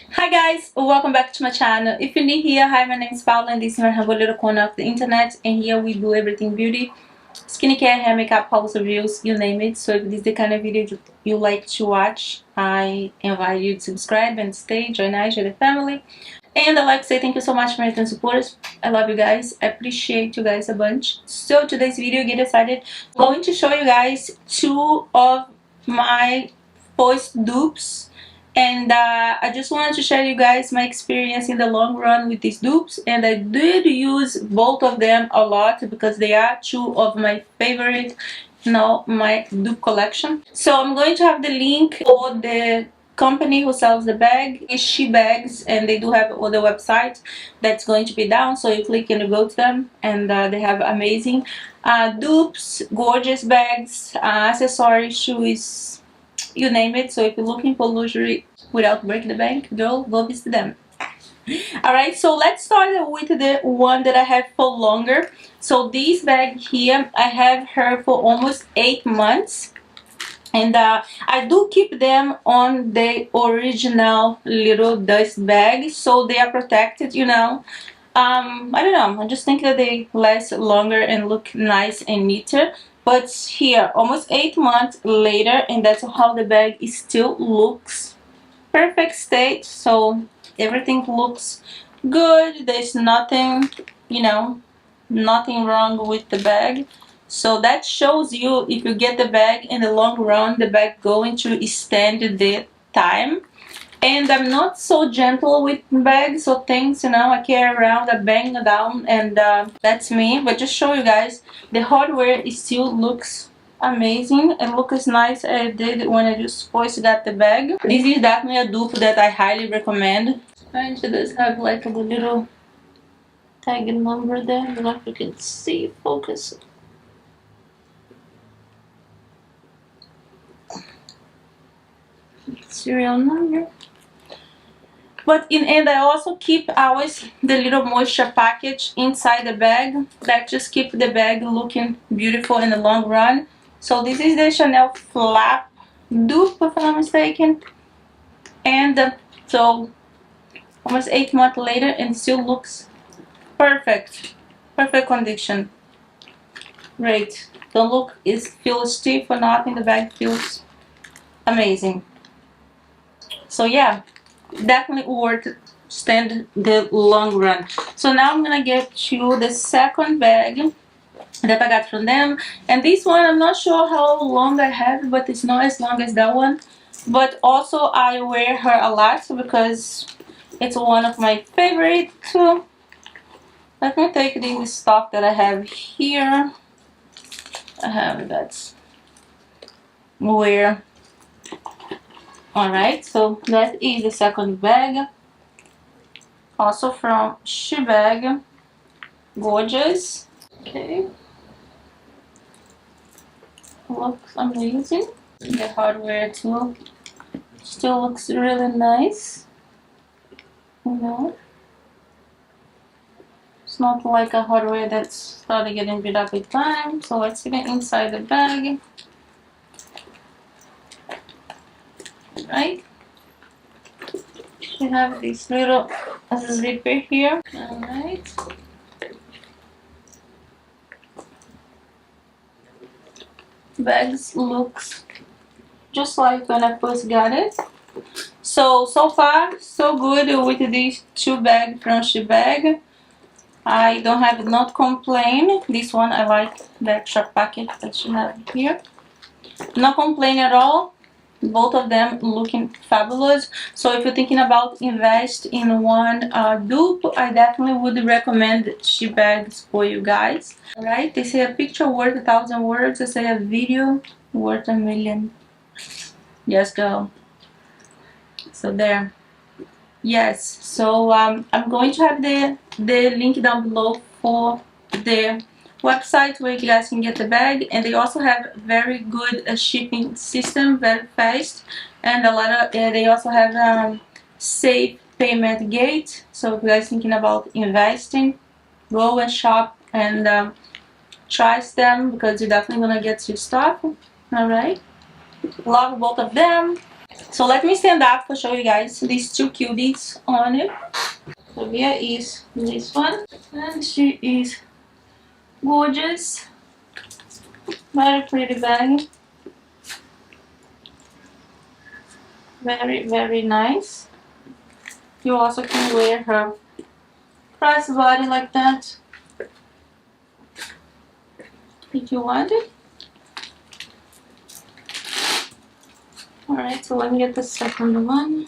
Hi guys, welcome back to my channel. If you're new here, hi, my name is Paula and this is my humble little corner of the internet, and here we do everything beauty, skincare, hair, makeup, house reviews, you name it. So if this is the kind of video you like to watch, I invite you to subscribe and stay, join us, join the family. And I'd like to say thank you so much for your supporters. I love you guys. I appreciate you guys a bunch. So today's video, get excited. I'm going to show you guys two of my first dupes, and I just wanted to share you guys my experience in the long run with these dupes, and I did use both of them a lot because they are two of my favorite, my dupe collection. So I'm going to have the link for the company who sells the bag is Shebags, and they do have other websites that's going to be down, so you click and you go to them, and they have amazing dupes, gorgeous bags, accessories, shoes, you name it. So if you're looking for luxury without breaking the bank, girl, go visit them. Alright, so let's start with the one that I have for longer. So this bag here, I have her for almost 8 months, and I do keep them on the original little dust bag so they are protected, I don't know, I just think that they last longer and look nice and neater. But here, almost 8 months later, and that's how the bag still looks. Perfect state, so everything looks good. There's nothing, nothing wrong with the bag. So that shows you, if you get the bag in the long run, the bag going to stand the time. And I'm not so gentle with bags or things, I carry around a bang down, and that's me. But just show you guys, the hardware still looks amazing. It looks nice as it did when I just first got the bag. This is definitely a dupe that I highly recommend. And she does have like a little tag number there. I don't know if you can see, focus. Serial number. But in end, I also keep always the little moisture package inside the bag. That just keep the bag looking beautiful in the long run. So this is the Chanel Flap dupe, if I'm not mistaken. And so almost 8 months later, and still looks perfect. Perfect condition. Great. Don't look, it feels stiff or nothing. The bag feels amazing. So yeah, definitely worth stand the long run. So now I'm gonna get you the second bag that I got from them, and this one I'm not sure how long I have, but it's not as long as that one. But also I wear her a lot because it's one of my favorite too. Let me take this stock that I have here. I have that wear. Alright, so that is the second bag, also from Shebag. Gorgeous. Okay, looks amazing. The hardware too still looks really nice. It's not like a hardware that's started getting beat up with time. So let's get inside the bag. Right, we have this little zipper here. Alright, bags looks just like when I first got it. So far so good with these two bags from Shebag. I don't have not complain. This one I like the extra packet that you have here. No complain at all. Both of them looking fabulous. So if you're thinking about invest in one dupe, I definitely would recommend Shebags for you guys. Alright, they say a picture worth 1,000 words. They say a video worth 1,000,000. Yes, girl. So there. Yes, so I'm going to have the link down below for the website where you guys can get the bag, and they also have very good shipping system, very fast, and a lot of they also have safe payment gate. So if you guys thinking about investing, go and shop and try them because you're definitely gonna get your stuff. All right, love both of them. So let me stand up to show you guys these two cuties on it. So here is this one, and she is gorgeous, very pretty bag, very nice. You also can wear her crossbody like that if you want it. Alright, so let me get the second one.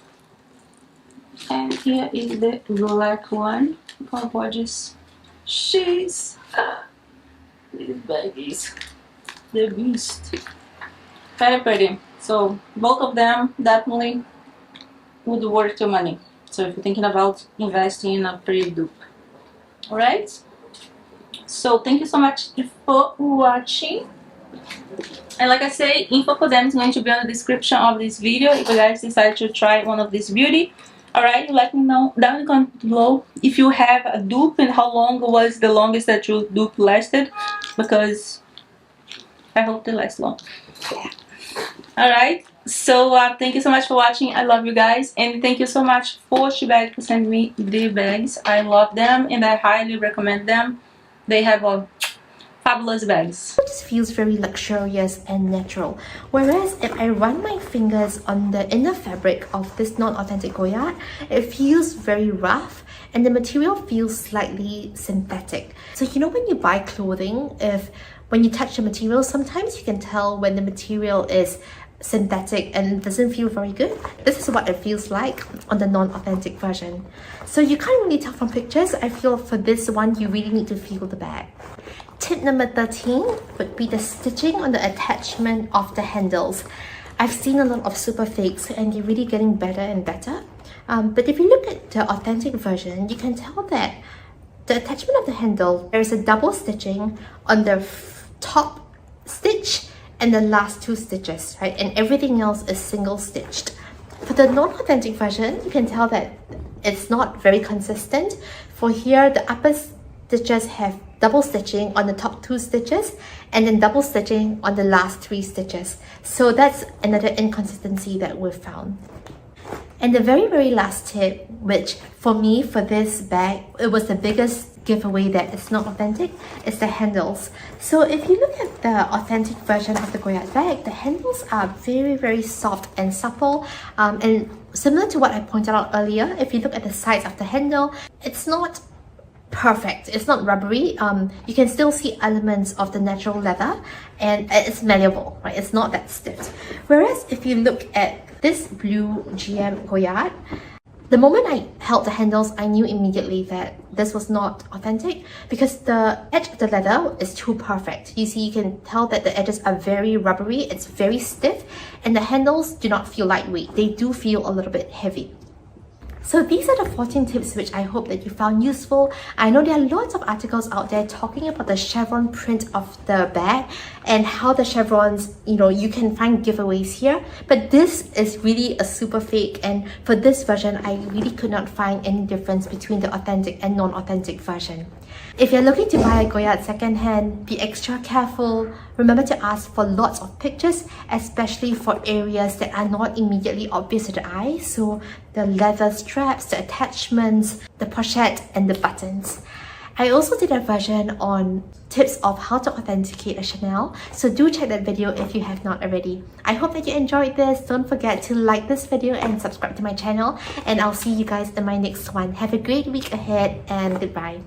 And here is the black one. Look how gorgeous she is. These baggies, the beast. Very pretty. So both of them definitely would worth your money. So if you're thinking about investing in a pretty dupe. Alright? So thank you so much for watching. And like I say, info for them is going to be on the description of this video if you guys decide to try one of these beauty. Alright, let me know down in the comment below if you have a dupe and how long was the longest that your dupe lasted, because I hope they last long. Alright, so thank you so much for watching. I love you guys, and thank you so much for Shebag for sending me the bags. I love them and I highly recommend them. They have a fabulous bags. It just feels very luxurious and natural. Whereas if I run my fingers on the inner fabric of this non-authentic Goyard, it feels very rough and the material feels slightly synthetic. So you know when you buy clothing, when you touch the material, sometimes you can tell when the material is synthetic and doesn't feel very good. This is what it feels like on the non-authentic version. So you can't really tell from pictures. I feel for this one, you really need to feel the bag. Tip number 13 would be the stitching on the attachment of the handles. I've seen a lot of super fakes and they're really getting better and better. But if you look at the authentic version, you can tell that the attachment of the handle, there is a double stitching on the top stitch and the last two stitches, right? And everything else is single stitched. For the non-authentic version, you can tell that it's not very consistent. For here, the upper stitches have double stitching on the top two stitches and then double stitching on the last three stitches. So that's another inconsistency that we've found. And the very last tip, which for me, for this bag, it was the biggest giveaway that it's not authentic, is the handles. So if you look at the authentic version of the Goyard bag, the handles are very soft and supple, and similar to what I pointed out earlier, if you look at the sides of the handle, it's not perfect, it's not rubbery. You can still see elements of the natural leather and it's malleable, right? It's not that stiff. Whereas if you look at this blue GM Goyard, the moment I held the handles, I knew immediately that this was not authentic because the edge of the leather is too perfect. You see, you can tell that the edges are very rubbery, it's very stiff, and the handles do not feel lightweight. They do feel a little bit heavy. So these are the 14 tips which I hope that you found useful. I know there are lots of articles out there talking about the chevron print of the bag and how the chevrons, you can find giveaways here. But this is really a super fake, and for this version, I really could not find any difference between the authentic and non-authentic version. If you're looking to buy a Goyard secondhand, be extra careful. Remember to ask for lots of pictures, especially for areas that are not immediately obvious to the eye. So the leather straps, the attachments, the pochette, and the buttons. I also did a version on tips of how to authenticate a Chanel, so do check that video if you have not already. I hope that you enjoyed this. Don't forget to like this video and subscribe to my channel, and I'll see you guys in my next one. Have a great week ahead and goodbye.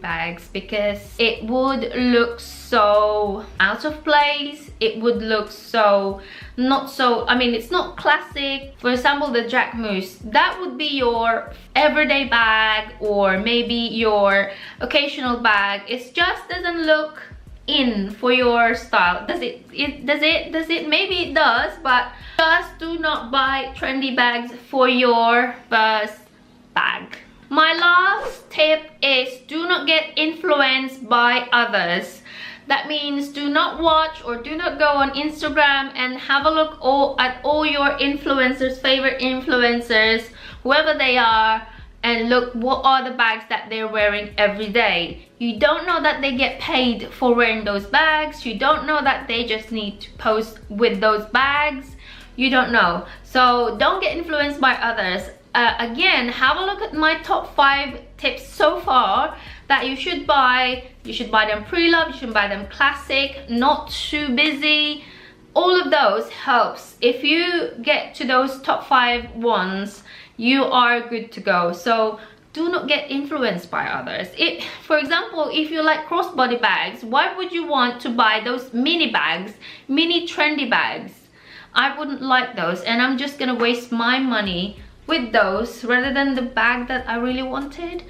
Bags, because it would look so out of place, it would look so not so, it's not classic. For example, the Jacquemus, that would be your everyday bag or maybe your occasional bag. It just doesn't look in for your style. Does it? Maybe it does, but just do not buy trendy bags for your first bag. My last tip is do not get influenced by others. That means do not watch or do not go on Instagram and have a look at all your influencers, favorite influencers, whoever they are, and look what are the bags that they're wearing every day. You don't know that they get paid for wearing those bags. You don't know that they just need to post with those bags. You don't know. So don't get influenced by others. Again, have a look at my top 5 tips so far that you should buy. You should buy them pre-loved, you should buy them classic, not too busy. All of those helps. If you get to those top 5 ones, you are good to go. So do not get influenced by others. For example, if you like crossbody bags, why would you want to buy those mini bags, mini trendy bags? I wouldn't like those, and I'm just gonna waste my money with those rather than the bag that I really wanted.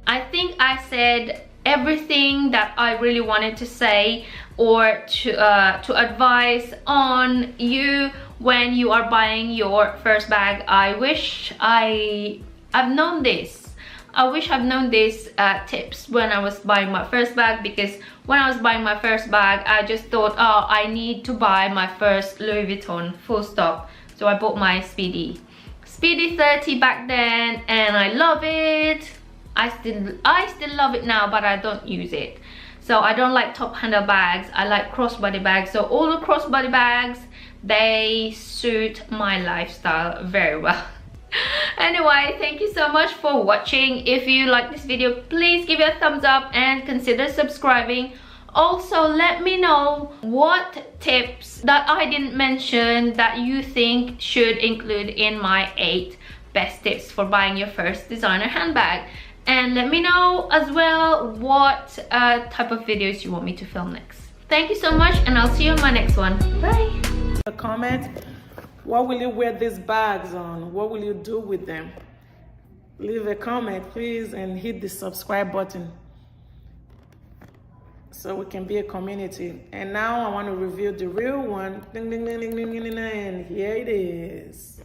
I think I said everything that I really wanted to say or to advise on you when you are buying your first bag. I wish I've known this. I wish I've known these tips when I was buying my first bag, because when I was buying my first bag, I just thought, oh, I need to buy my first Louis Vuitton, full stop. So I bought my Speedy 30 back then, and I love it. I still love it now, but I don't use it. So I don't like top handle bags. I like crossbody bags. So all the crossbody bags, they suit my lifestyle very well. Anyway, thank you so much for watching. If you like this video, please give it a thumbs up and consider subscribing. Also, let me know what tips that I didn't mention that you think should include in my 8 best tips for buying your first designer handbag. And let me know as well what type of videos you want me to film next. Thank you so much, and I'll see you on my next one. Bye. A comment. What will you wear these bags on? What will you do with them? Leave a comment, please, and hit the subscribe button so we can be a community. And now I want to review the real one. Ding, ding, ding, ding, ding, ding, ding, and here it is.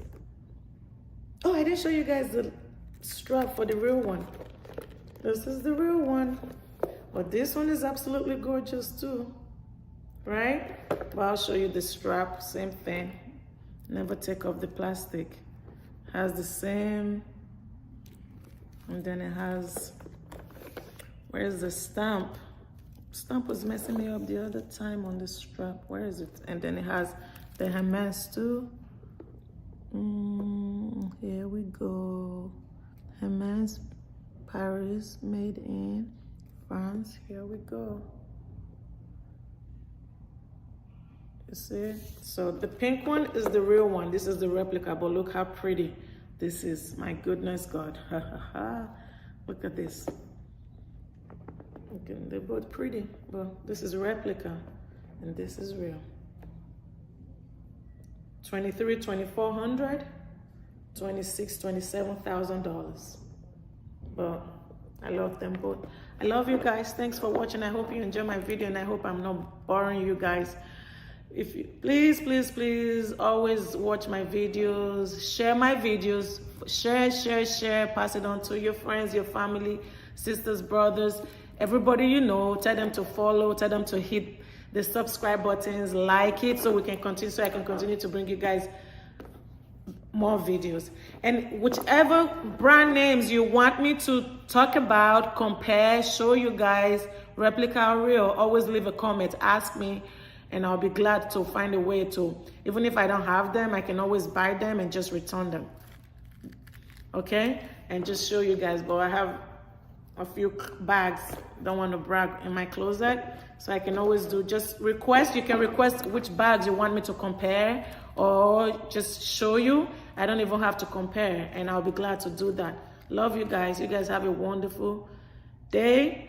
Oh, I didn't show you guys the strap for the real one. This is the real one. But this one is absolutely gorgeous too, right? But I'll show you the strap, same thing. Never take off the plastic. Has the same, and then it has, where's the stamp? Stamp was messing me up the other time on the strap. Where is it? And then it has the Hermes too. Here we go. Hermes Paris, made in France. Here we go. You see? So the pink one is the real one. This is the replica, but look how pretty this is. My goodness God. Look at this. Okay, they're both pretty, but this is replica and this is real. 23, 2400, 26, $27,000. But I love them both. I love you guys. Thanks for watching. I hope you enjoy my video, and I hope I'm not boring you guys. If you please always watch my videos, share my videos, share, pass it on to your friends, your family, sisters, brothers, everybody you know. Tell them to follow, tell them to hit the subscribe buttons, like it, so we can continue, so I can continue to bring you guys more videos. And whichever brand names you want me to talk about, compare, show you guys, replica or real, always leave a comment, ask me, and I'll be glad to find a way to, even if I don't have them, I can always buy them and just return them. Okay? And just show you guys. But I have a few bags, don't want to brag, in my closet, so I can always do, just request. You can request which bags you want me to compare or just show you. I don't even have to compare, and I'll be glad to do that. Love you guys. You guys have a wonderful day.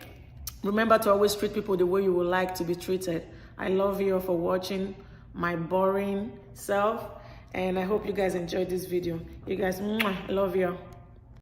Remember to always treat people the way you would like to be treated. I love you all for watching my boring self, and I hope you guys enjoyed this video. You guys, I love you.